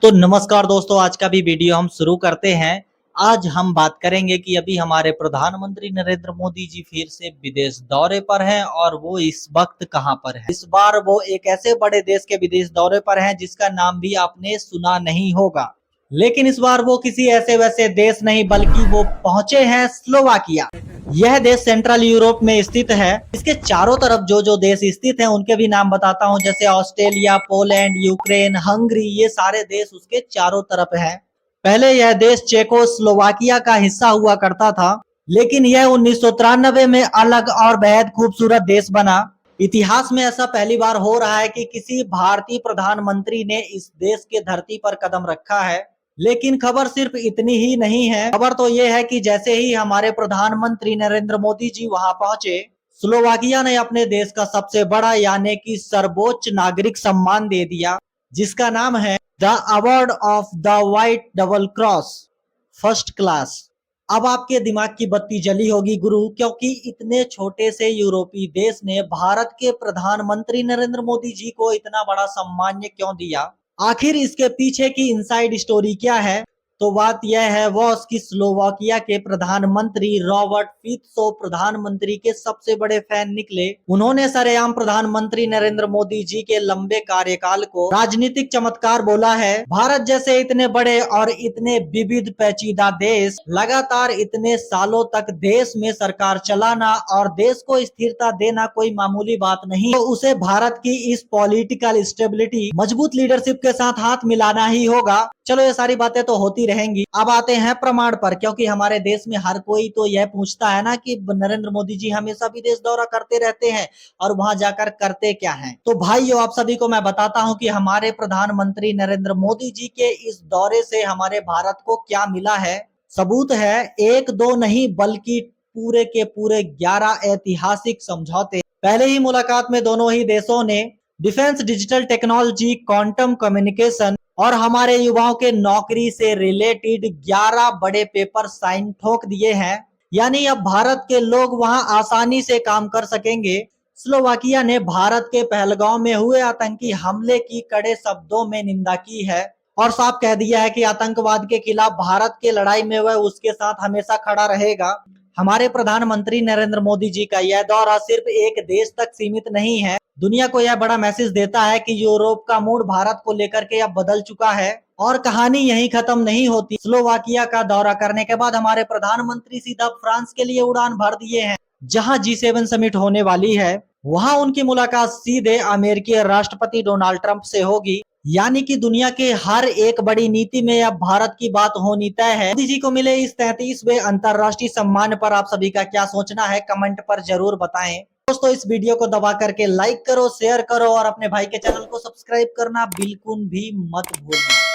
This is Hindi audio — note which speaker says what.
Speaker 1: तो नमस्कार दोस्तों, आज का भी वीडियो हम शुरू करते हैं। आज हम बात करेंगे कि अभी हमारे प्रधानमंत्री नरेंद्र मोदी जी फिर से विदेश दौरे पर हैं और वो इस वक्त कहां पर है। इस बार वो एक ऐसे बड़े देश के विदेश दौरे पर हैं जिसका नाम भी आपने सुना नहीं होगा। लेकिन इस बार वो किसी ऐसे वैसे देश नहीं बल्कि वो पहुंचे हैं स्लोवाकिया। यह देश सेंट्रल यूरोप में स्थित है। इसके चारों तरफ जो जो देश स्थित हैं उनके भी नाम बताता हूं, जैसे ऑस्ट्रेलिया, पोलैंड, यूक्रेन, हंगरी, ये सारे देश उसके चारों तरफ हैं। पहले यह देश चेकोस्लोवाकिया का हिस्सा हुआ करता था, लेकिन यह 1993 में अलग और बेहद खूबसूरत देश बना। इतिहास में ऐसा पहली बार हो रहा है कि किसी भारतीय प्रधानमंत्री ने इस देश के धरती पर कदम रखा है। लेकिन खबर सिर्फ इतनी ही नहीं है, खबर तो यह है कि जैसे ही हमारे प्रधानमंत्री नरेंद्र मोदी जी वहां पहुंचे, स्लोवाकिया ने अपने देश का सबसे बड़ा यानी कि सर्वोच्च नागरिक सम्मान दे दिया, जिसका नाम है the award of the white double cross first class. अब आपके दिमाग की बत्ती जली होगी गुरु, क्योंकि इतने छोटे से यूरोपीय देश ने भारत के प्रधानमंत्री नरेंद्र मोदी जी को इतना बड़ा सम्मान क्यों दिया। आखिर इसके पीछे की इनसाइड स्टोरी क्या है? तो बात यह है बॉस कि स्लोवाकिया के प्रधानमंत्री रॉबर्ट फित्सो प्रधानमंत्री के सबसे बड़े फैन निकले। उन्होंने सरेआम प्रधानमंत्री नरेंद्र मोदी जी के लंबे कार्यकाल को राजनीतिक चमत्कार बोला है। भारत जैसे इतने बड़े और इतने विविध पेचीदा देश लगातार इतने सालों तक देश में सरकार चलाना और देश को स्थिरता देना कोई मामूली बात नहीं, तो उसे भारत की इस पॉलिटिकल स्टेबिलिटी, मजबूत लीडरशिप के साथ हाथ मिलाना ही होगा। चलो ये सारी बातें तो होती रहेंगी, अब आते हैं प्रमाण पर, क्योंकि हमारे देश में हर कोई तो यह पूछता है ना कि नरेंद्र मोदी जी हमेशा विदेश दौरा करते रहते हैं और वहां जाकर करते क्या हैं। तो भाइयों, आप सभी को मैं बताता हूं कि हमारे प्रधानमंत्री नरेंद्र मोदी जी के इस दौरे से हमारे भारत को क्या मिला है। सबूत है, एक दो नहीं बल्कि पूरे के पूरे 11 ऐतिहासिक समझौते। पहले ही मुलाकात में दोनों ही देशों ने defence, digital technology, quantum communication और हमारे युवाओं के नौकरी से रिलेटेड 11 बड़े पेपर साइन ठोक दिए हैं। यानी अब भारत के लोग वहां आसानी से काम कर सकेंगे। स्लोवाकिया ने भारत के पहलगांव में हुए आतंकी हमले की कड़े शब्दों में निंदा की है और साफ कह दिया है कि आतंकवाद के खिलाफ भारत की लड़ाई में वह उसके साथ हमेशा खड़ा रहेगा। हमारे प्रधानमंत्री नरेंद्र मोदी जी का यह दौरा सिर्फ एक देश तक सीमित नहीं है, दुनिया को यह बड़ा मैसेज देता है कि यूरोप का मूड भारत को लेकर के अब बदल चुका है और कहानी यहीं खत्म नहीं होती। स्लोवाकिया का दौरा करने के बाद हमारे प्रधानमंत्री सीधा फ्रांस के लिए उड़ान भर दिए हैं, जहां G7 समिट होने वाली है। वहां उनकी मुलाकात सीधे अमेरिकी राष्ट्रपति डोनाल्ड ट्रंप से होगी। यानी कि दुनिया के हर एक बड़ी नीति में अब भारत की बात होनी तय है। मोदी जी को मिले इस 33वें अंतर्राष्ट्रीय सम्मान पर आप सभी का क्या सोचना है, कमेंट पर जरूर बताएं। दोस्तों, इस वीडियो को दबा करके लाइक करो, शेयर करो और अपने भाई के चैनल को सब्सक्राइब करना बिल्कुल भी मत भूलना।